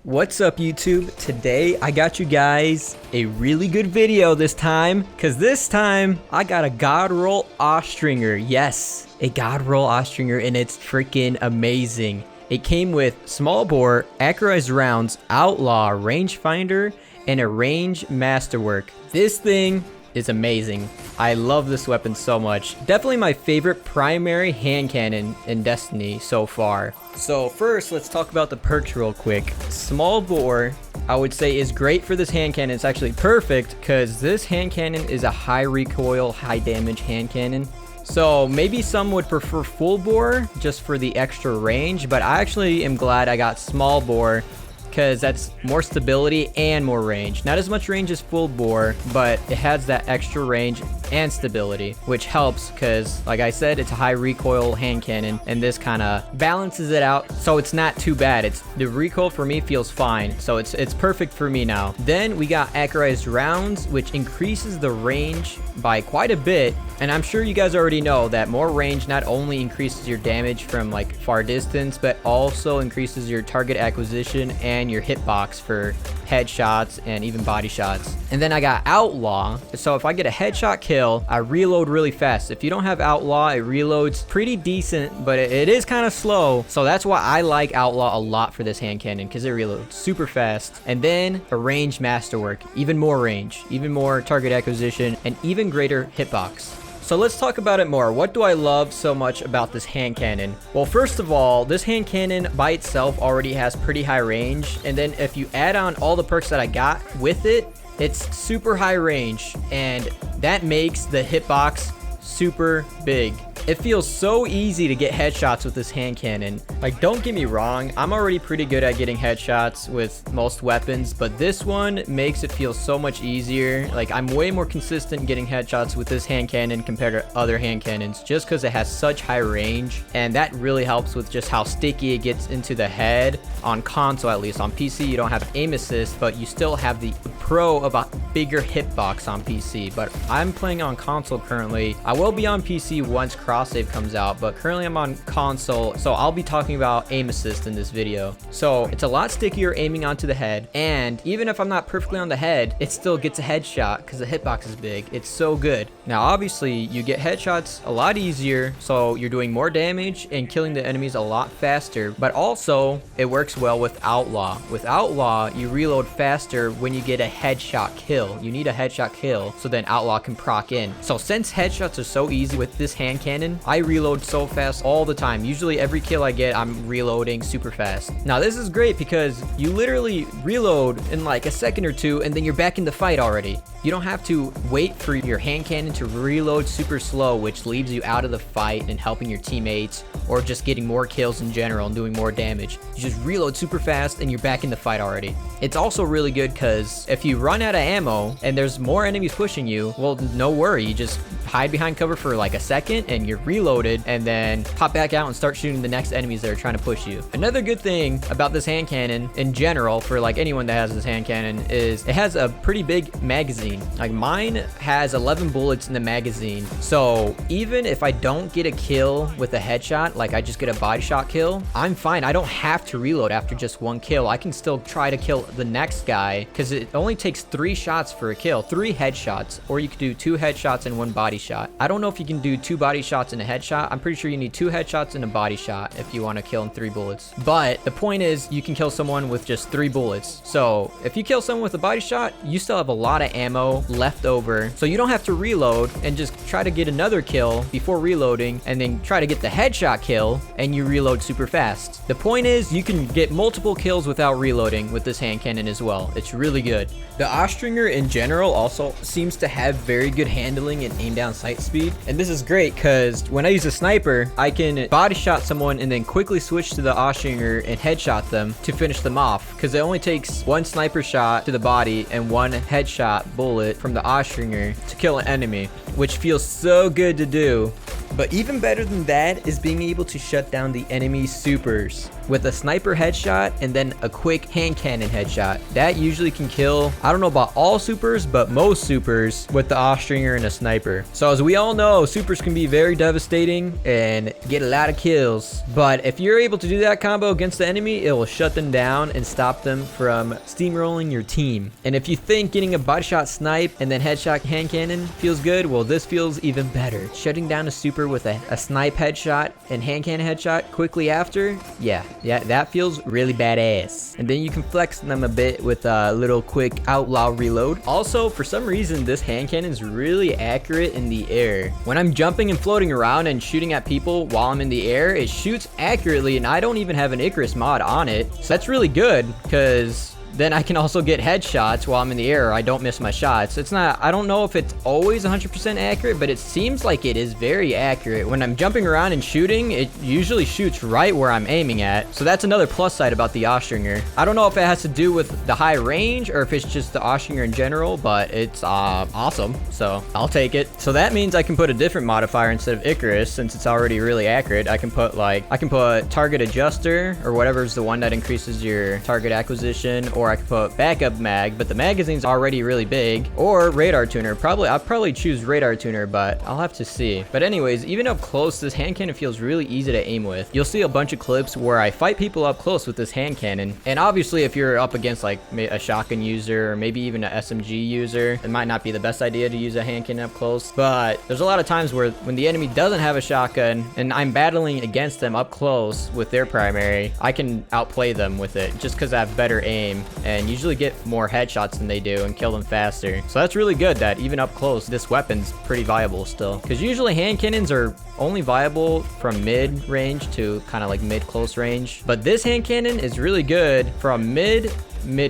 What's up, YouTube? Today I got you guys a really good video this time, because this time I got a God Roll Austringer. Yes, a God Roll Austringer, and it's freaking amazing. It came with Smallbore, Accurized rounds, Outlaw, Rangefinder, and a range masterwork. This thing is amazing. I love this weapon so much. Definitely my favorite primary hand cannon in Destiny so far. So first, let's talk about the perks real quick. Small bore, I would say, is great for this hand cannon. It's actually perfect because this hand cannon is a high recoil, high damage hand cannon. So maybe some would prefer full bore just for the extra range, but I actually am glad I got small bore because that's more stability and more range. Not as much range as full bore, but it has that extra range and stability, which helps because, like I said, it's a high recoil hand cannon, and this kind of balances it out, so it's not too bad. The recoil for me feels fine, so it's perfect for me now. Then we got Accurized rounds, which increases the range by quite a bit, and I'm sure you guys already know that more range not only increases your damage from like far distance, but also increases your target acquisition and your hitbox for headshots and even body shots. And then I got Outlaw, so if I get a headshot kill, I reload really fast. If you don't have Outlaw, it reloads pretty decent, but it is kind of slow, so that's why I like Outlaw a lot for this hand cannon, because it reloads super fast. And then a range masterwork, even more range, even more target acquisition, and even greater hitbox. So let's talk about it more. What do I love so much about this hand cannon? Well, first of all, this hand cannon by itself already has pretty high range, and then if you add on all the perks that I got with it, it's super high range, and that makes the hitbox super big. It feels so easy to get headshots with this hand cannon. Like, don't get me wrong, I'm already pretty good at getting headshots with most weapons, but this one makes it feel so much easier. Like, I'm way more consistent getting headshots with this hand cannon compared to other hand cannons, just because it has such high range, and that really helps with just how sticky it gets into the head on console. At least on PC you don't have aim assist, but you still have the pro of a bigger hitbox on PC. But I'm playing on console currently. I will be on PC once cross save comes out, but currently I'm on console, so I'll be talking about aim assist in this video. So it's a lot stickier aiming onto the head, and even if I'm not perfectly on the head, it still gets a headshot because the hitbox is big. It's so good. Now obviously you get headshots a lot easier, so you're doing more damage and killing the enemies a lot faster, but also it works well with Outlaw. With Outlaw, you reload faster when you get a headshot kill. You need a headshot kill so then Outlaw can proc in. So since headshots are so easy with this hand cannon, I reload so fast all the time. Usually every kill I get, I'm reloading super fast. Now this is great because you literally reload in like a second or two, and then you're back in the fight already. You don't have to wait for your hand cannon to reload super slow, which leaves you out of the fight and helping your teammates, or just getting more kills in general and doing more damage. You just reload super fast and you're back in the fight already. It's also really good because if you run out of ammo and there's more enemies pushing you, well, no worry, you just hide behind cover for like a second and you're reloaded, and then pop back out and start shooting the next enemies that are trying to push you. Another good thing about this hand cannon in general, for like anyone that has this hand cannon, is it has a pretty big magazine. Like mine has 11 bullets in the magazine, so even if I don't get a kill with a headshot, like I just get a body shot kill, I'm fine. I don't have to reload after just one kill. I can still try to kill the next guy because it only takes 3 shots for a kill, 3 headshots, or you could do 2 headshots and 1 body shot. I don't know if you can do 2 body shots and a headshot. I'm pretty sure you need 2 headshots and a body shot if you want to kill in 3 bullets. But the point is, you can kill someone with just 3 bullets. So if you kill someone with a body shot, you still have a lot of ammo left over, so you don't have to reload and just try to get another kill before reloading, and then try to get the headshot kill and you reload super fast. The point is, you can get multiple kills without reloading with this hand cannon as well. It's really good. The Austringer in general also seems to have very good handling and aim down sight speed, and this is great because when I use a sniper, I can body shot someone and then quickly switch to the Austringer and headshot them to finish them off, because it only takes 1 sniper shot to the body and 1 headshot bullet from the Austringer to kill an enemy, which feels so good to do. But even better than that is being able to shut down the enemy supers. with a sniper headshot and then a quick hand cannon headshot. That usually can kill, I don't know about all supers, but most supers with the Austringer and a sniper. So as we all know, supers can be very devastating and get a lot of kills. But if you're able to do that combo against the enemy, it will shut them down and stop them from steamrolling your team. And if you think getting a body shot snipe and then headshot hand cannon feels good, well, this feels even better. Shutting down a super with a snipe headshot and hand cannon headshot quickly after, yeah, that feels really badass. And then you can flex them a bit with a little quick outlaw reload. Also, for some reason, this hand cannon is really accurate in the air. When I'm jumping and floating around and shooting at people while I'm in the air, it shoots accurately, and I don't even have an Icarus mod on it. So that's really good, because then I can also get headshots while I'm in the air. I don't miss my shots. It's not, I don't know if it's always 100% accurate, but it seems like it is very accurate. When I'm jumping around and shooting, it usually shoots right where I'm aiming at. So that's another plus side about the Austringer. I don't know if it has to do with the high range or if it's just the Austringer in general, but it's awesome. So I'll take it. So that means I can put a different modifier instead of Icarus, since it's already really accurate. I can put target adjuster, or whatever's the one that increases your target acquisition, or I could put backup mag, but the magazine's already really big, or radar tuner. I'll probably choose radar tuner, but I'll have to see. But anyways, even up close, this hand cannon feels really easy to aim with. You'll see a bunch of clips where I fight people up close with this hand cannon. And obviously, if you're up against like a shotgun user, or maybe even an SMG user, it might not be the best idea to use a hand cannon up close. But there's a lot of times where when the enemy doesn't have a shotgun and I'm battling against them up close with their primary, I can outplay them with it just because I have better aim and usually get more headshots than they do and kill them faster. So that's really good that even up close, this weapon's pretty viable still. Because usually hand cannons are only viable from mid range to kind of like mid close range. But this hand cannon is really good from mid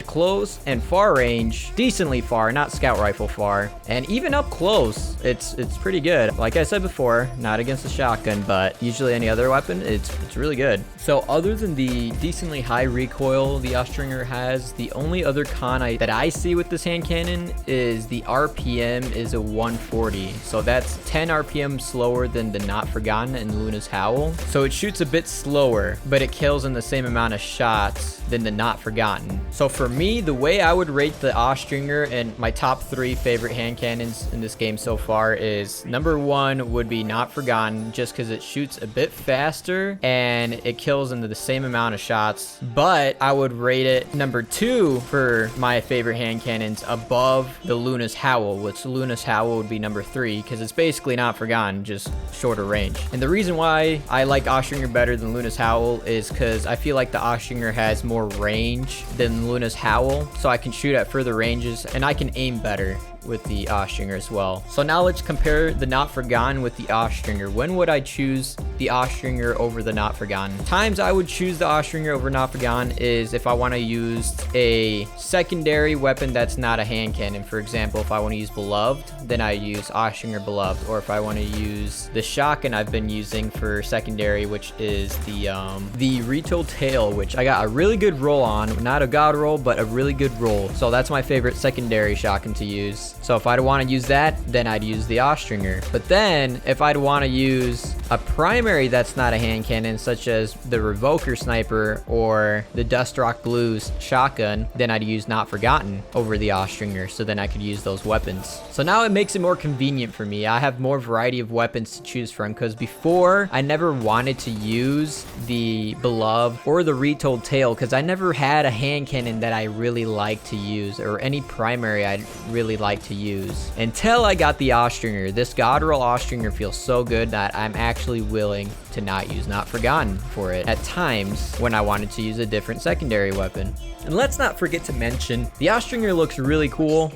close, and far range. Decently far, not scout rifle far. And even up close, it's pretty good. Like I said before, not against a shotgun, but usually any other weapon, it's really good. So other than the decently high recoil the Austringer has, the only other con that I see with this hand cannon is the RPM is a 140. So that's 10 RPM slower than the Not Forgotten and Luna's Howl. So it shoots a bit slower, but it kills in the same amount of shots than the Not Forgotten. So for me, the way I would rate the Austringer and my top 3 favorite hand cannons in this game so far is number 1 would be Not Forgotten, just because it shoots a bit faster and it kills into the same amount of shots. But I would rate it number 2 for my favorite hand cannons above the Luna's Howl, which Luna's Howl would be number 3 because it's basically Not Forgotten, just shorter range. And the reason why I like Austringer better than Luna's Howl is because I feel like the Austringer has more range than Luna's Howl, so I can shoot at further ranges and I can aim better with the Austringer as well. So now let's compare the Not Forgotten with the Austringer. When would I choose the Austringer over the Not Forgotten? Times I would choose the Austringer over Not Forgotten is if I want to use a secondary weapon that's not a hand cannon. For example, if I want to use Beloved, then I use Austringer Beloved. Or if I want to use the shotgun I've been using for secondary, which is the Retold Tail, which I got a really good roll on. Not a god roll, but a really good roll. So that's my favorite secondary shotgun to use. So if I'd want to use that, then I'd use the Austringer. But then if I'd want to use a primary that's not a hand cannon, such as the Revoker Sniper or the Dust Rock Blues shotgun, then I'd use Not Forgotten over the Austringer. So then I could use those weapons. So now it makes it more convenient for me. I have more variety of weapons to choose from, because before I never wanted to use the Beloved or the Retold Tail because I never had a hand cannon that I really liked to use, or any primary I'd really like to use, until I got the Austringer. This god roll Austringer feels so good that I'm actually willing to not use Not Forgotten for it at times when I wanted to use a different secondary weapon. And let's not forget to mention, the Austringer looks really cool.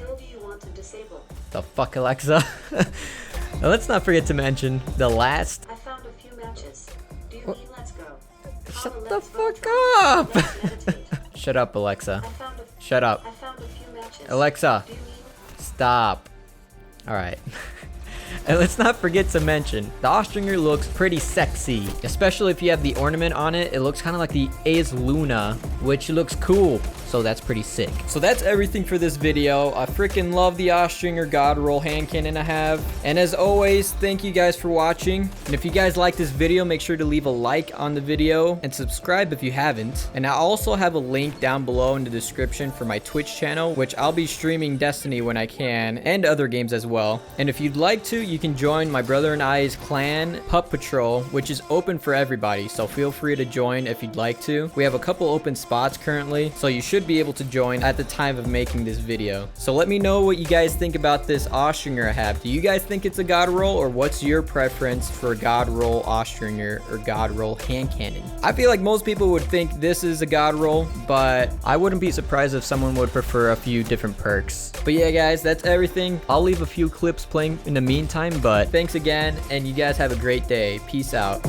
The fuck, Alexa? And let's not forget to mention the last... I found a few matches. Do you mean let's go? Shut the fuck up! Shut up, Alexa. Shut up. I found a few matches. Alexa, Do you mean... stop. Alright. And let's not forget to mention, the Austringer looks pretty sexy, especially if you have the ornament on it. It looks kind of like the Ace Luna, which looks cool. so that's pretty sick. So that's everything for this video. I freaking love the Austringer God Roll hand cannon I have. And as always, thank you guys for watching. And if you guys like this video, make sure to leave a like on the video and subscribe if you haven't. And I also have a link down below in the description for my Twitch channel, which I'll be streaming Destiny when I can, and other games as well. And if you'd like to, you can join my brother and I's clan, Pup Patrol, which is open for everybody, so feel free to join if you'd like to. We have a couple open spots currently, so you should be able to join at the time of making this video. So let me know what you guys think about this Austringer I have. Do you guys think it's a God Roll, or what's your preference for God Roll Austringer or God Roll hand cannon? I feel like most people would think this is a God Roll, but I wouldn't be surprised if someone would prefer a few different perks. But yeah guys, that's everything. I'll leave a few clips playing in the meantime, but thanks again, and you guys have a great day. Peace out.